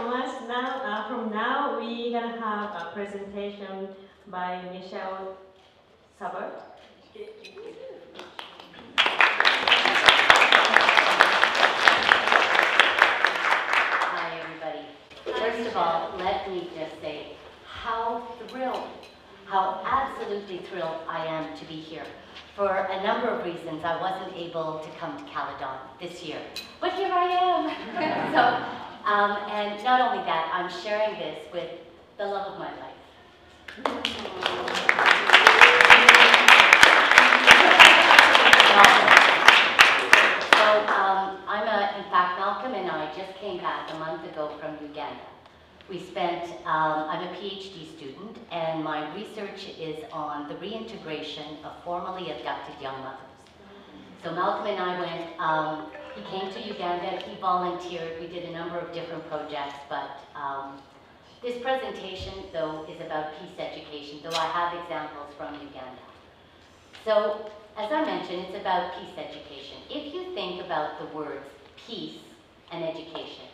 so much. Now, from now, we're gonna have a presentation by Michelle Sabert. Hi, everybody. First of all, let me just say how thrilled, how absolutely thrilled I am to be here. For a number of reasons, I wasn't able to come to Caledon this year, but here I am. And not only that, I'm sharing this with the love of my life. In fact, Malcolm and I just came back a month ago from Uganda. We spent, I'm a PhD student, and my research is on the reintegration of formerly abducted young mothers. So Malcolm and I went, he came to Uganda, he volunteered, we did a number of different projects, but this presentation, though, is about peace education, though I have examples from Uganda. So, as I mentioned, it's about peace education. If you think about the words peace and education,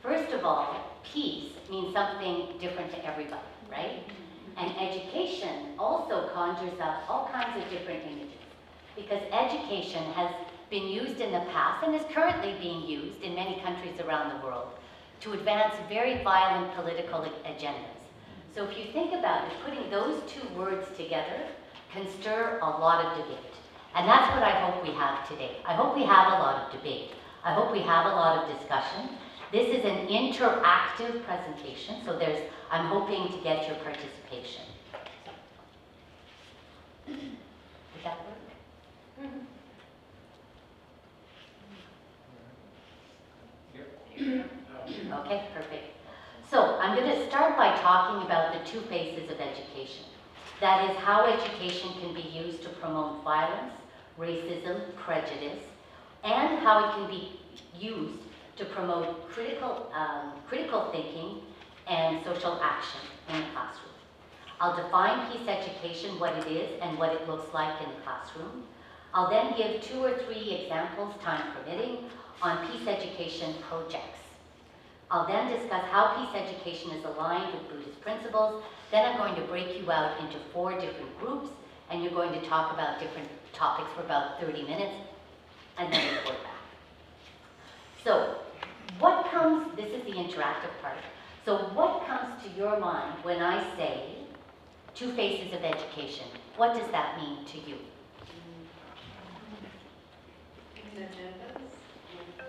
first of all, peace means something different to everybody, right? And education also conjures up all kinds of different images, because education has been used in the past and is currently being used in many countries around the world to advance very violent political agendas. So if you think about it, putting those two words together can stir a lot of debate. And that's what I hope we have today. I hope we have a lot of debate. I hope we have a lot of discussion. This is an interactive presentation, so I'm hoping to get your participation. Did that work? Okay, perfect. So I'm going to start by talking about the two phases of education. That is how education can be used to promote violence, racism, prejudice, and how it can be used to promote critical thinking and social action in the classroom. I'll define peace education, what it is and what it looks like in the classroom. I'll then give 2 or 3 examples, time permitting, on peace education projects. I'll then discuss how peace education is aligned with Buddhist principles. Then I'm going to break you out into 4 different groups, and you're going to talk about different topics for about 30 minutes, and then report back. So, this is the interactive part. So what comes to your mind when I say 2 phases of education? What does that mean to you? Hidden agendas.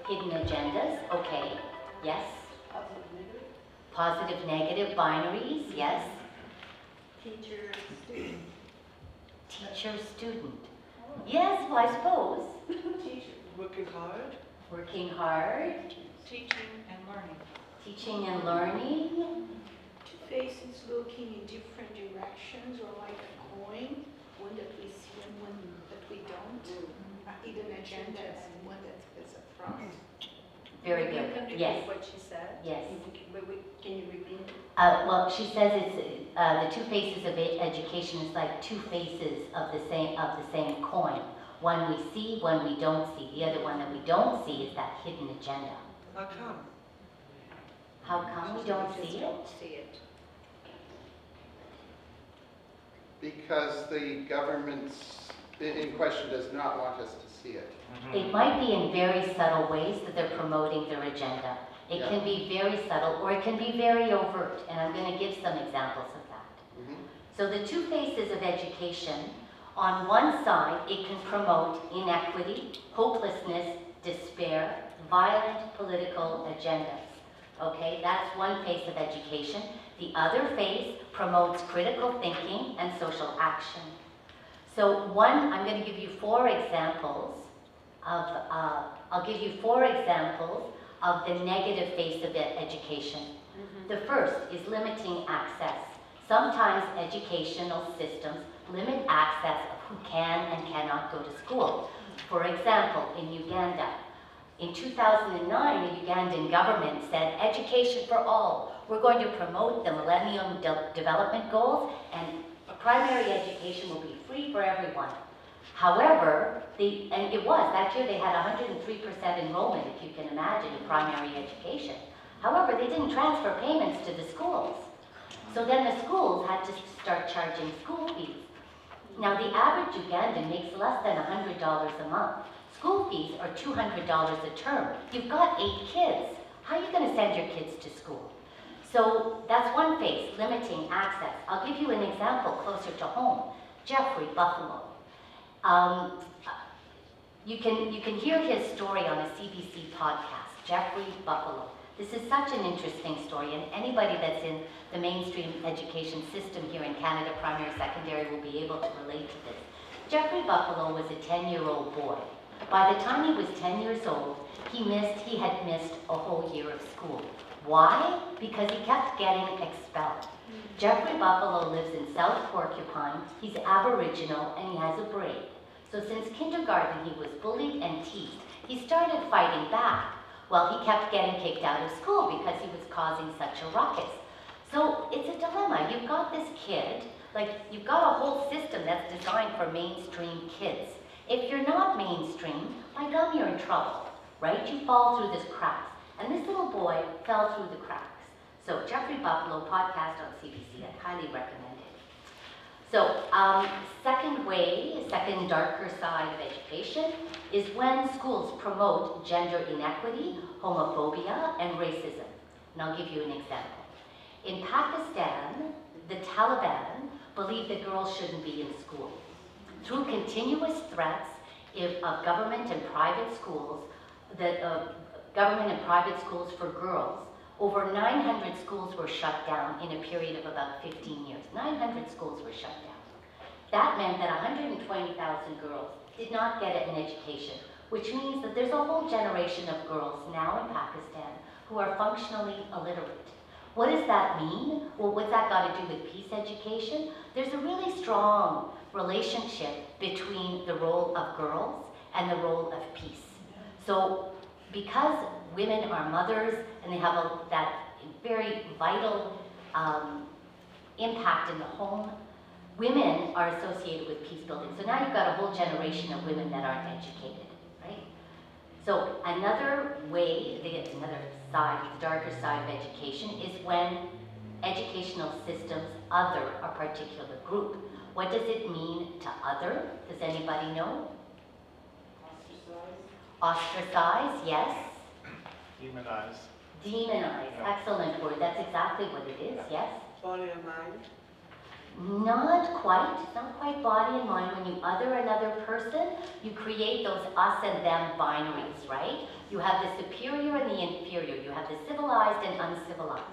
Hidden agendas, okay, yes. Positive, negative. Positive, negative, binaries, yes. Teacher, student. Teacher, student. Yes, well, I suppose. Teacher. Working hard. Working hard. Teaching and learning. Teaching and learning. 2 faces looking in different directions, or like a coin, one that we see and one that we don't. Hidden agendas and one that is a front. Very Can you good. repeat Yes. what she said? Yes. Can you repeat it? Well, she says it's the 2 faces of education is like 2 faces of the same coin. One we see, one we don't see. The other one that we don't see is that hidden agenda. How come? How come we don't see it? See it. Because the government in question does not want us to see it. It might be in very subtle ways that they're promoting their agenda. It Yeah. can be very subtle, or it can be very overt, and I'm going to give some examples of that. So the 2 phases of education, on one side, it can promote inequity, hopelessness, despair, violent political agendas. Okay, that's one phase of education. The other phase promotes critical thinking and social action. So I'm going to give you 4 examples of, I'll give you 4 examples of the negative phase of education. The first is limiting access. Sometimes educational systems limit access of who can and cannot go to school. For example, in Uganda, in 2009, the Ugandan government said, education for all. We're going to promote the Millennium Development Goals, and primary education will be free for everyone. However, that year they had 103% enrollment, if you can imagine, in primary education. However, they didn't transfer payments to the schools. So then the schools had to start charging school fees. Now the average Ugandan makes less than $100 a month. School fees are $200 a term. You've got 8 kids. How are you going to send your kids to school? So that's one phase, limiting access. I'll give you an example closer to home. Jeffrey Buffalo. You can hear his story on a CBC podcast, Jeffrey Buffalo. This is such an interesting story, and anybody that's in the mainstream education system here in Canada, primary, secondary, will be able to relate to this. Jeffrey Buffalo was a 10-year-old boy. By the time he was 10 years old, he had missed a whole year of school. Why? Because he kept getting expelled. Jeffrey Buffalo lives in South Porcupine. He's Aboriginal and he has a braid. So since kindergarten, he was bullied and teased. He started fighting back. Well, he kept getting kicked out of school because he was causing such a ruckus. So it's a dilemma. You've got this kid, you've got a whole system that's designed for mainstream kids. If you're not mainstream, by gum, you're in trouble, right? You fall through this cracks. And this little boy fell through the cracks. So Jeffrey Buffalo podcast on CBC, I highly recommend it. So second darker side of education is when schools promote gender inequity, homophobia, and racism. And I'll give you an example. In Pakistan, the Taliban believe that girls shouldn't be in school. Through continuous threats of government and private schools, government and private schools for girls, over 900 schools were shut down in a period of about 15 years. 900 schools were shut down. That meant that 120,000 girls did not get an education, which means that there's a whole generation of girls now in Pakistan who are functionally illiterate. What does that mean? Well, what's that got to do with peace education? There's a really strong relationship between the role of girls and the role of peace. So because women are mothers and they have that very vital impact in the home, women are associated with peace building. So now you've got a whole generation of women that aren't educated, right? So another way, another side, the darker side of education is when educational systems other a particular group. What does it mean to other? Does anybody know? Ostracize, yes. Demonize. Demonize, Yeah. Excellent word. That's exactly what it is, yes. Body and mind. Not quite body and mind. When you other another person, you create those us and them binaries, right? You have the superior and the inferior. You have the civilized and uncivilized.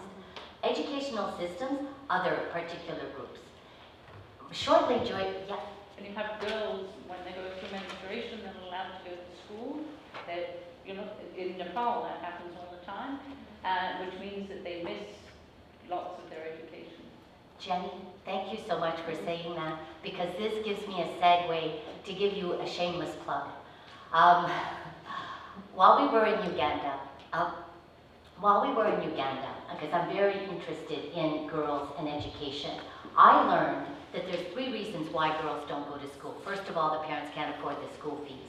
Educational systems, other particular groups. Shortly, Joy, yeah. And you have girls, when they go through menstruation, they're allowed to go to school. That, in Nepal, that happens all the time, which means that they miss lots of their education. Jenny, thank you so much for saying that, because this gives me a segue to give you a shameless plug. While we were in Uganda, because I'm very interested in girls and education, I learned that there's 3 reasons why girls don't go to school. First of all, the parents can't afford the school fees.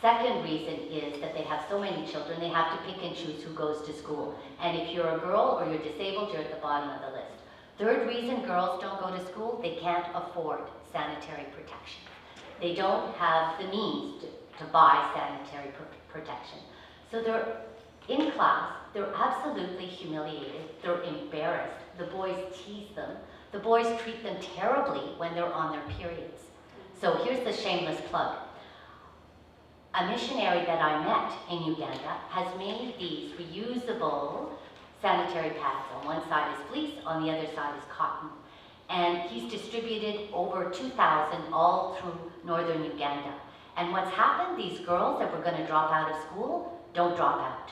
Second reason is that they have so many children, they have to pick and choose who goes to school. And if you're a girl or you're disabled, you're at the bottom of the list. Third reason girls don't go to school, they can't afford sanitary protection. They don't have the means to buy sanitary protection. So they're in class, they're absolutely humiliated, they're embarrassed. The boys tease them. The boys treat them terribly when they're on their periods. So here's the shameless plug. A missionary that I met in Uganda has made these reusable sanitary pads. On one side is fleece, on the other side is cotton. And he's distributed over 2,000 all through northern Uganda. And what's happened, these girls that were going to drop out of school don't drop out.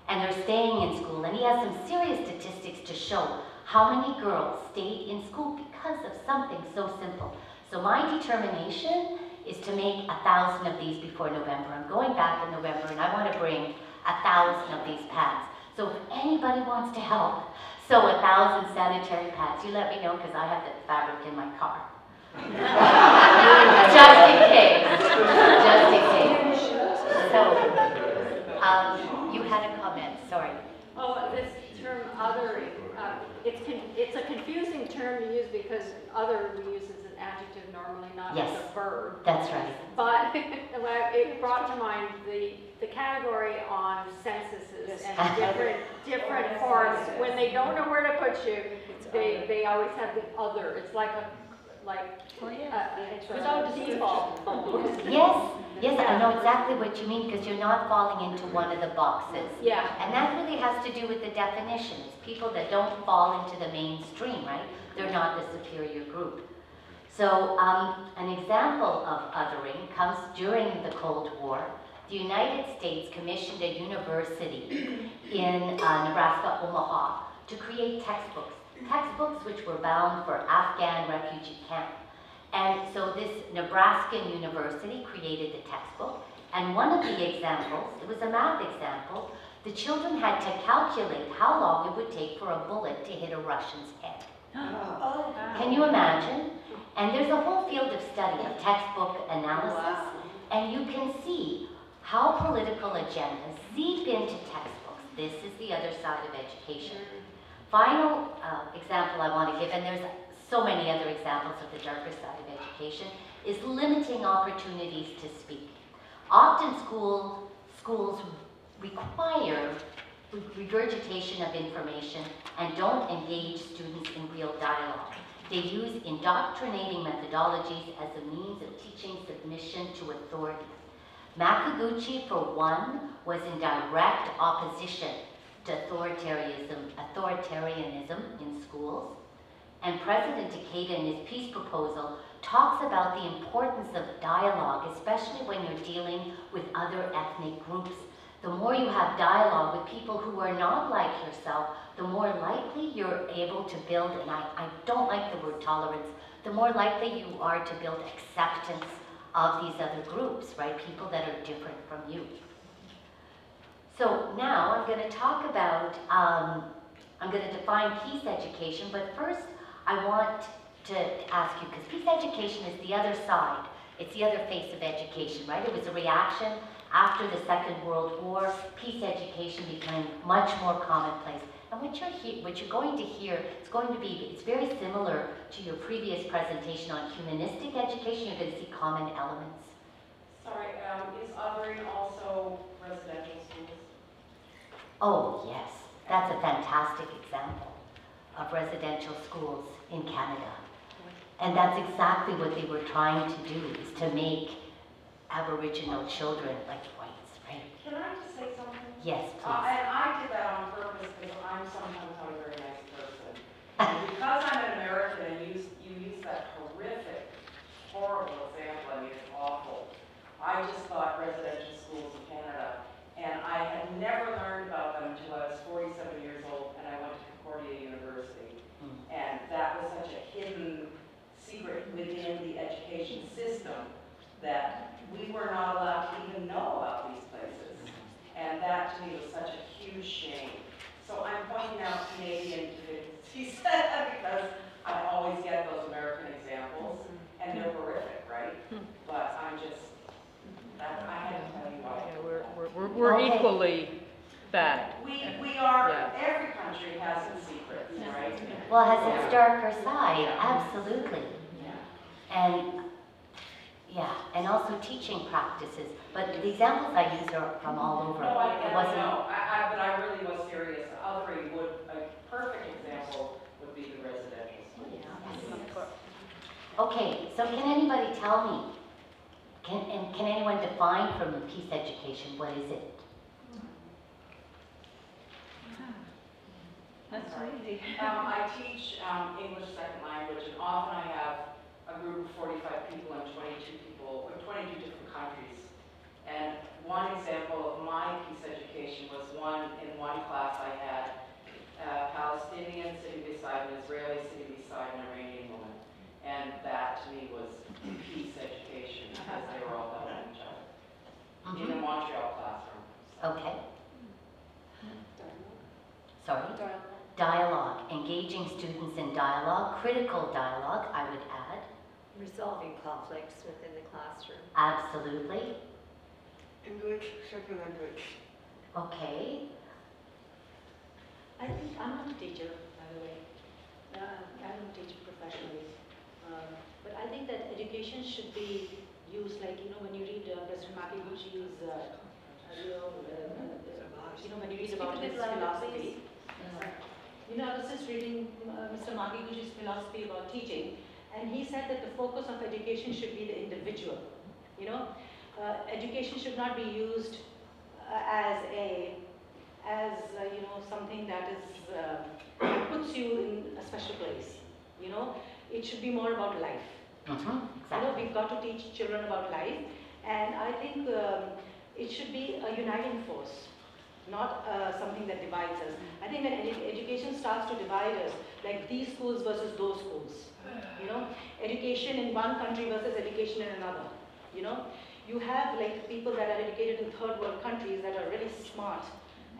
And they're staying in school. And he has some serious statistics to show how many girls stayed in school because of something so simple. So my determination is to make 1,000 of these before November. I'm going back in November and I want to bring 1,000 of these pads. So if anybody wants to help sew 1,000 sanitary pads, you let me know because I have the fabric in my car. Just in case. Just in case. So, you had a comment, sorry. Oh, there's because other we use as an adjective normally, not as Yes. a verb. That's right. But it brought to mind the category on censuses and different forms. When they don't know where to put you, they always have the other. It's like it's Without a default. Yes, I know exactly what you mean, because you're not falling into one of the boxes. Yeah. And that really has to do with the definitions. People that don't fall into the mainstream, right? They're not the superior group. So an example of othering comes during the Cold War. The United States commissioned a university in Nebraska, Omaha, to create textbooks which were bound for Afghan refugee camp. And so this Nebraskan university created the textbook, and one of the examples, it was a math example, the children had to calculate how long it would take for a bullet to hit a Russian's head. Can you imagine? And there's a whole field of study of textbook analysis, and you can see how political agendas seep into textbooks. This is the other side of education. Final example I want to give, and there's so many other examples of the darker side of education, is limiting opportunities to speak. Often schools require regurgitation of information and don't engage students in real dialogue. They use indoctrinating methodologies as a means of teaching submission to authority. Makaguchi, for one, was in direct opposition to authoritarianism in schools. And President Takeda in his peace proposal talks about the importance of dialogue, especially when you're dealing with other ethnic groups. The more you have dialogue with people who are not like yourself, the more likely you're able to build, and I don't like the word tolerance, the more likely you are to build acceptance of these other groups, right? People that are different from you. So now I'm going to talk about, I'm going to define peace education, but first I want to ask you, because peace education is the other side. It's the other face of education, right? It was a reaction after the Second World War. Peace education became much more commonplace. And what you're going to hear, it's very similar to your previous presentation on humanistic education. You're going to see common elements. Sorry, is othering also residential schools? Oh, yes. That's a fantastic example of residential schools in Canada. And that's exactly what they were trying to do, is to make Aboriginal children like whites, right? Can I just say something? Yes, And please. I did that on purpose because I'm sometimes not a very nice person. And because I'm an American and you use that horrific, horrible example, I mean, it's awful. I just thought residential schools in Canada, and I had never learned about them until I was 47 years old and I went to Concordia University. And that was such a hidden secret within the education system that we were not allowed to even know about these places. And that to me was such a huge shame. So I'm pointing out Canadian deficiencies because I always get those American examples, and they're horrific, right? But I'm just, I had to tell you why. Yeah, we're Okay. equally bad. We are, Yeah. every country has its secrets, right? Well, it has its darker side, absolutely. And and also teaching practices. But the examples I use are from all over. No, I It wasn't. know, but I really was serious. Othering would, a perfect example would be the residential school. Okay, so can anybody tell me, can anyone define for me peace education? What is it? That's easy. I teach English second language, and often I have a group of 45 people and 22 people, or 22 different countries. And one example of my peace education was in one class I had a Palestinian sitting beside an Israeli sitting beside an Iranian woman. And that to me was peace education, because they were all helping each other. In a Montreal classroom. Okay. Sorry? Dialogue, engaging students in dialogue, critical dialogue, I would add. Resolving conflicts within the classroom. Absolutely. English, second language. Okay. I think I'm a teacher, by the way. I don't teach professionally, but I think that education should be used like, when you read President Makiguchi's, when you read about his philosophy. I was just reading Mr. Makiguchi's philosophy about teaching, and he said that the focus of education should be the individual. Education should not be used as something that puts you in a special place. It should be more about life. Exactly. We've got to teach children about life, and I think it should be a uniting force, not something that divides us. I think when education starts to divide us, like these schools versus those schools, education in one country versus education in another, you have like people that are educated in third world countries that are really smart,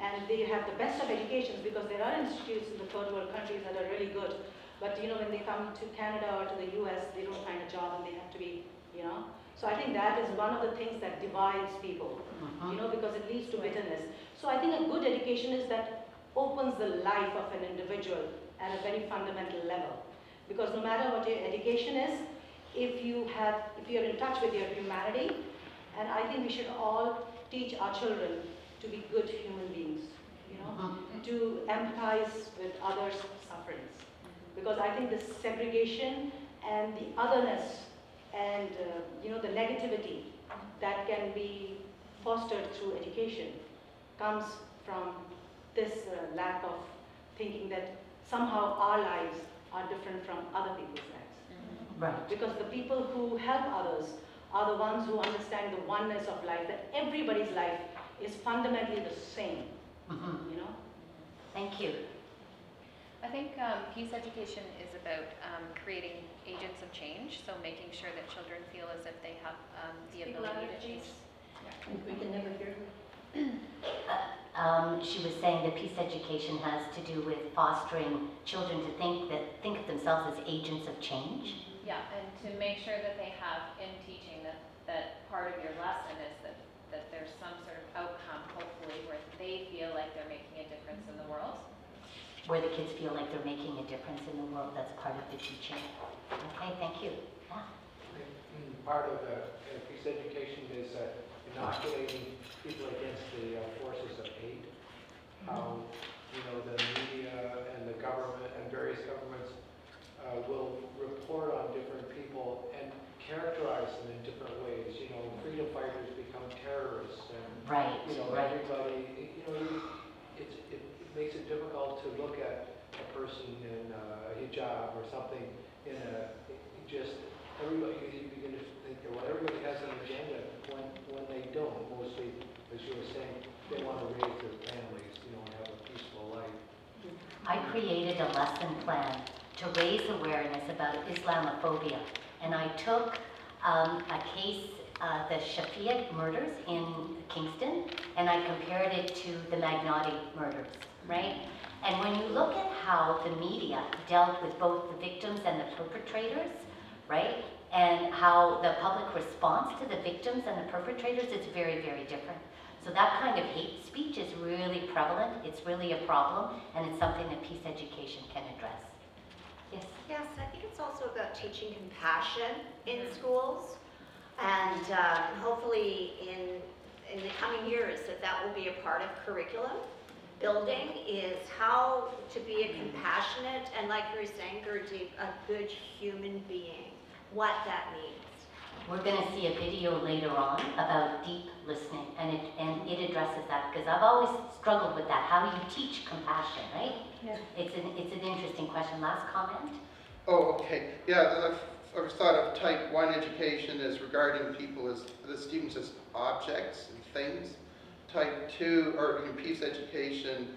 and they have the best of educations because there are institutes in the third world countries that are really good. But when they come to Canada or to the US, they don't find a job and they have to be, So I think that is one of the things that divides people, because it leads to bitterness. So I think a good education is that opens the life of an individual at a very fundamental level. Because no matter what your education is, if you're in touch with your humanity, and I think we should all teach our children to be good human beings, to empathize with others' sufferings. Because I think the segregation and the otherness and the negativity that can be fostered through education comes from this lack of thinking that somehow our lives are different from other people's lives. Right. Because the people who help others are the ones who understand the oneness of life, that everybody's life is fundamentally the same. Thank you. I think peace education is about creating agents of change, so making sure that children feel as if they have the ability to change. We can never hear She was saying that peace education has to do with fostering children to think of themselves as agents of change. Yeah, and to make sure that they have in teaching that part of your lesson is that there's some sort of outcome, hopefully, where they feel like they're making a difference in the world. Where the kids feel like they're making a difference in the world, that's part of the teaching. Okay, thank you. Yeah. Part of peace education is inoculating people against the forces of hate. How, the media and the government and various governments will report on different people and characterize them in different ways. Freedom fighters become terrorists, and right. Everybody. It makes it difficult to look at a person in a hijab or something in everybody, you begin to think that, well, everybody has an agenda when they don't. Mostly, as you were saying, they want to raise their families, and have a peaceful life. I created a lesson plan to raise awareness about Islamophobia, and I took a case, the Shafiq murders in Kingston, and I compared it to the Magnati murders. Right? And when you look at how the media dealt with both the victims and the perpetrators, right? And how the public response to the victims and the perpetrators is very, very different. So that kind of hate speech is really prevalent, it's really a problem, and it's something that peace education can address. Yes? Yes, I think it's also about teaching compassion in schools, and hopefully in the coming years that will be a part of curriculum. Building is how to be a compassionate and, like you were saying, Gurdeep, a good human being, what that means. We're going to see a video later on about deep listening, and it addresses that, because I've always struggled with that. How do you teach compassion, right? Yeah. It's an interesting question. Last comment? Oh, okay. Yeah, I've thought of type 1 education as regarding people as, the students as objects and things. Type 2, or peace education,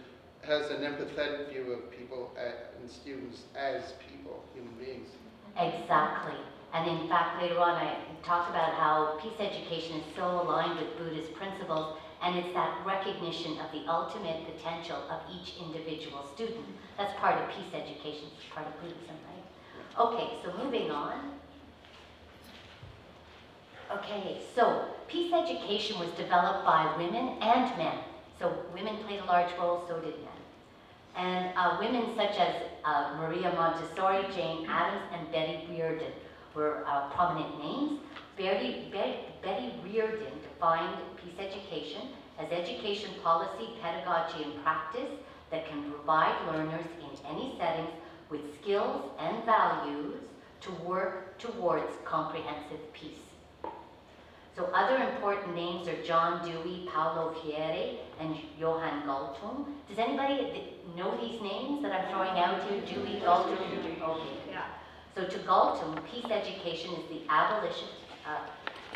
has an empathetic view of people and students as people, human beings. Exactly. And in fact, later on, I talked about how peace education is so aligned with Buddhist principles, and it's that recognition of the ultimate potential of each individual student. That's part of peace education, it's part of Buddhism, right? Okay, so moving on. Okay, so peace education was developed by women and men. So women played a large role, so did men. And women such as Maria Montessori, Jane Addams, and Betty Reardon were prominent names. Betty Reardon defined peace education as education policy, pedagogy, and practice that can provide learners in any settings with skills and values to work towards comprehensive peace. So other important names are John Dewey, Paulo Freire, and Johann Galtung. Does anybody know these names that I'm throwing out to you? Dewey, Galtung? Okay. Yeah. So to Galtung, peace education is the abolition,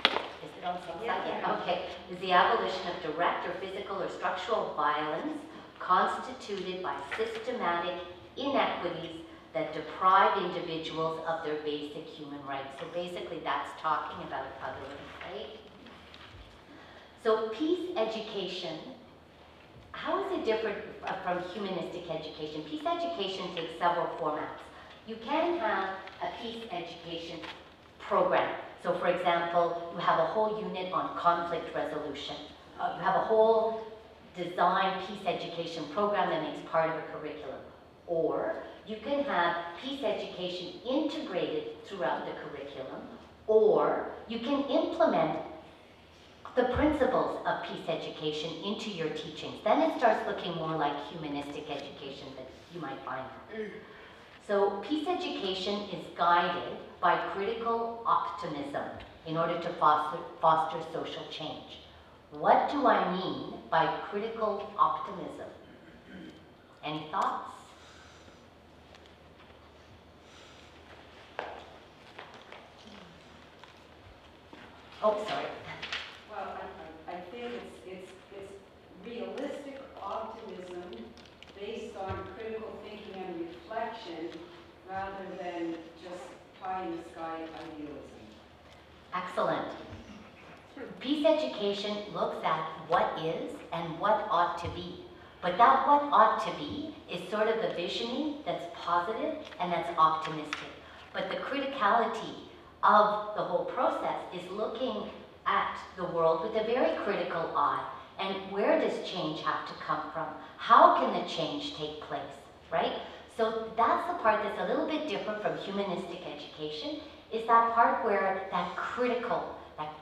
is it on some side? Yeah. Okay. Is the abolition of direct or physical or structural violence constituted by systematic inequities that deprive individuals of their basic human rights. So basically that's talking about othering, right? So peace education, how is it different from humanistic education? Peace education takes several formats. You can have a peace education program. So for example, you have a whole unit on conflict resolution. You have a whole design peace education program that makes part of a curriculum. Or you can have peace education integrated throughout the curriculum, or you can implement the principles of peace education into your teachings. Then it starts looking more like humanistic education that you might find. So peace education is guided by critical optimism in order to foster social change. What do I mean by critical optimism? Any thoughts? Oh, sorry. Well, I think it's realistic optimism based on critical thinking and reflection rather than just pie in the sky idealism. Excellent. Peace education looks at what is and what ought to be. But that what ought to be is sort of a visioning that's positive and that's optimistic. But the criticality of the whole process is looking at the world with a very critical eye. And where does change have to come from? How can the change take place, right? So that's the part that's a little bit different from humanistic education, is that part where that critical, that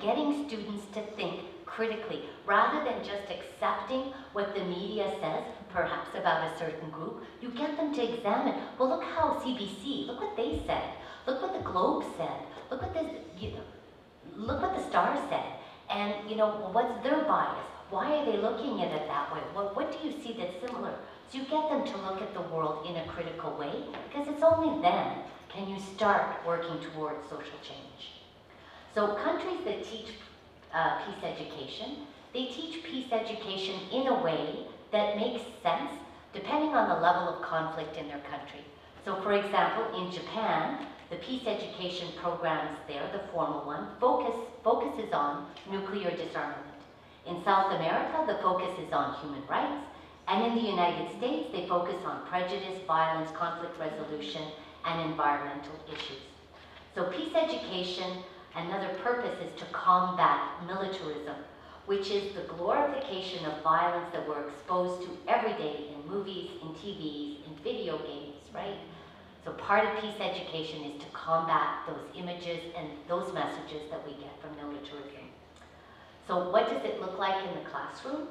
getting students to think critically, rather than just accepting what the media says, perhaps about a certain group, you get them to examine, well, look how CBC, look what they said, look what the Globe said, look what look what the Star said, and what's their bias? Why are they looking at it that way? What do you see that's similar? So you get them to look at the world in a critical way, because it's only then can you start working towards social change. So countries that teach peace education, they teach peace education in a way that makes sense depending on the level of conflict in their country. So for example, in Japan, the peace education programs there, the formal one, focuses on nuclear disarmament. In South America, the focus is on human rights. And in the United States, they focus on prejudice, violence, conflict resolution, and environmental issues. So peace education, another purpose is to combat militarism, which is the glorification of violence that we're exposed to every day in movies, in TVs, in video games, right? So part of peace education is to combat those images and those messages that we get from militarism. So what does it look like in the classroom?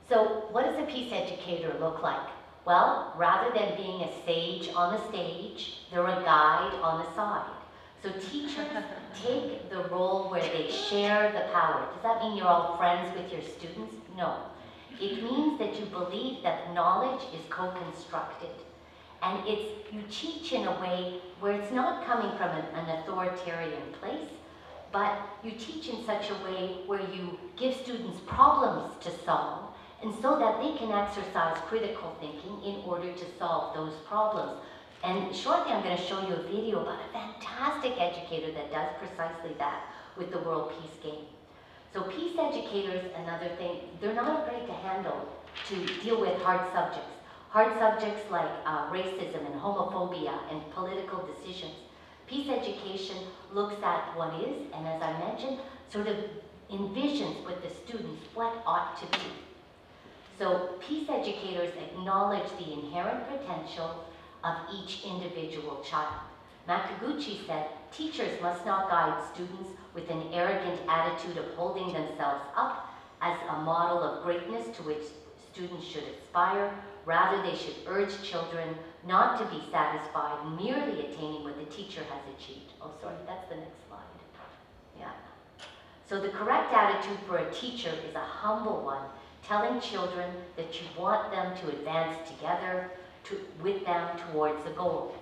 So what does a peace educator look like? Well, rather than being a sage on the stage, they're a guide on the side. So teachers take the role where they share the power. Does that mean you're all friends with your students? No. It means that you believe that knowledge is co-constructed. And you teach in a way where it's not coming from an authoritarian place, but you teach in such a way where you give students problems to solve, and so that they can exercise critical thinking in order to solve those problems. And shortly I'm going to show you a video about a fantastic educator that does precisely that with the World Peace Game. So peace educators, another thing, they're not afraid to deal with hard subjects. Hard subjects like racism and homophobia and political decisions. Peace education looks at what is, and as I mentioned, sort of envisions with the students what ought to be. So peace educators acknowledge the inherent potential of each individual child. Makaguchi said, teachers must not guide students with an arrogant attitude of holding themselves up as a model of greatness to which students should aspire. Rather, they should urge children not to be satisfied merely attaining what the teacher has achieved. Oh, sorry, that's the next slide. Yeah. So the correct attitude for a teacher is a humble one, telling children that you want them to advance together with them towards the goal.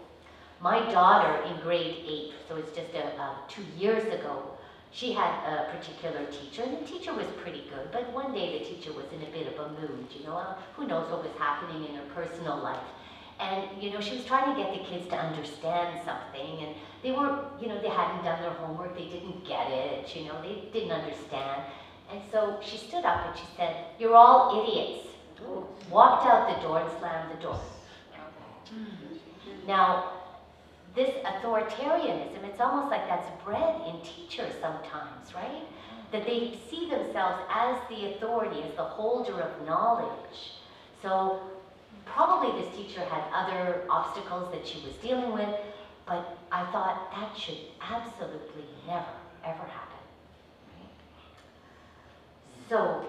My daughter in grade 8, so it's just 2 years ago, she had a particular teacher, and the teacher was pretty good, but one day the teacher was in a bit of a mood, you know, who knows what was happening in her personal life. And, you know, she was trying to get the kids to understand something, and they weren't, you know, they hadn't done their homework, they didn't get it, you know, they didn't understand. And so she stood up and she said, "You're all idiots." Walked out the door and slammed the door. Now, this authoritarianism, it's almost like that's bred in teachers sometimes, right? That they see themselves as the authority, as the holder of knowledge. So probably this teacher had other obstacles that she was dealing with, but I thought that should absolutely never, ever happen. Right? So,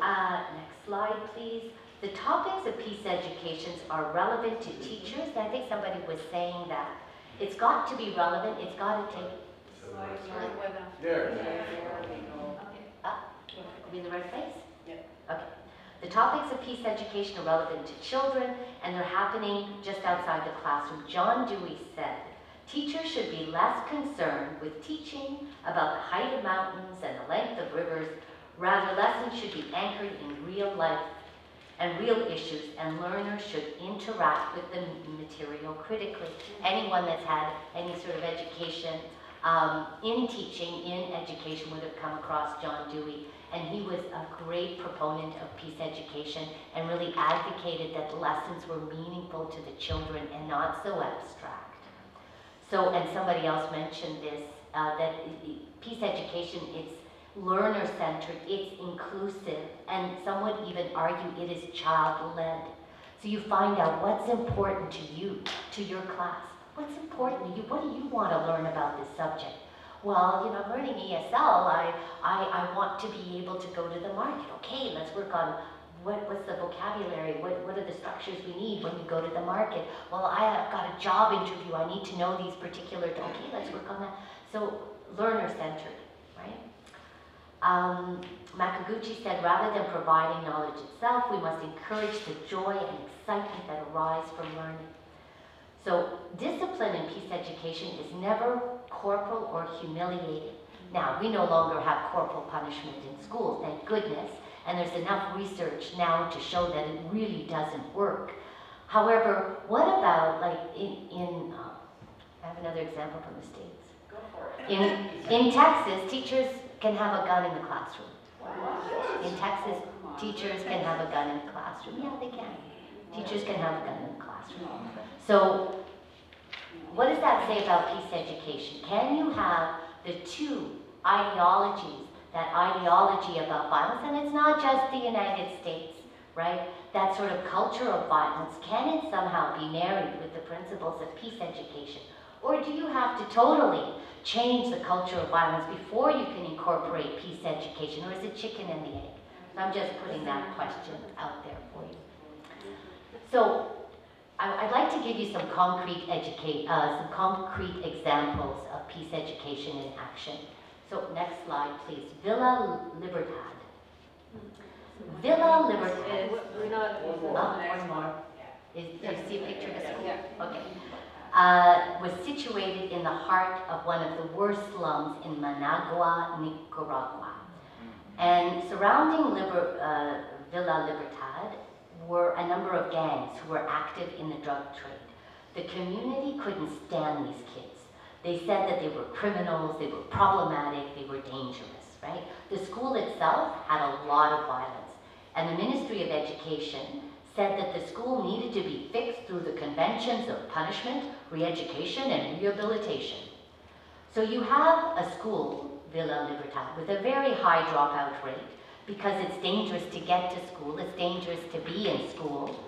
next slide, please. The topics of peace educations are relevant to teachers. I think somebody was saying that. It's got to be relevant, it's got to take... There. Are we in the right place? Yep. Okay. The topics of peace education are relevant to children, and they're happening just outside the classroom. John Dewey said, teachers should be less concerned with teaching about the height of mountains and the length of rivers. Rather, lessons should be anchored in real life and real issues, and learners should interact with the material critically. Anyone that's had any sort of education in teaching, in education, would have come across John Dewey, and he was a great proponent of peace education and really advocated that the lessons were meaningful to the children and not so abstract. So, and somebody else mentioned this, that peace education, it's learner-centered, it's inclusive, and some would even argue it is child-led. So you find out what's important to you, to your class. What's important to you? What do you want to learn about this subject? Well, you know, learning ESL, I want to be able to go to the market. Okay, let's work on what's the vocabulary, what are the structures we need when we go to the market? Well, I have got a job interview, I need to know these particular, okay, let's work on that. So learner-centered, right? Makaguchi said, rather than providing knowledge itself, we must encourage the joy and excitement that arise from learning. So discipline in peace education is never corporal or humiliating. Now, we no longer have corporal punishment in schools, thank goodness, and there's enough research now to show that it really doesn't work. However, what about, like, I have another example from the States. Go for it. In Texas, teachers can have a gun in the classroom. In Texas, teachers can have a gun in the classroom. Yeah, they can. Teachers can have a gun in the classroom. So, what does that say about peace education? Can you have the two ideologies, that ideology about violence, and it's not just the United States, right? That sort of culture of violence, can it somehow be married with the principles of peace education? Or do you have to totally change the culture of violence before you can incorporate peace education, or is it chicken and the egg? So I'm just putting that question out there for you. So I'd like to give you some concrete examples of peace education in action. So next slide, please. Villa Libertad. Villa Libertad. We're not. One more. Do you see a picture of the school? Okay. Was situated in the heart of one of the worst slums in Managua, Nicaragua. And surrounding Villa Libertad were a number of gangs who were active in the drug trade. The community couldn't stand these kids. They said that they were criminals, they were problematic, they were dangerous, right? The school itself had a lot of violence, and the Ministry of Education said that the school needed to be fixed through the conventions of punishment, re-education, and rehabilitation. So you have a school, Villa Libertad, with a very high dropout rate, because it's dangerous to get to school, it's dangerous to be in school.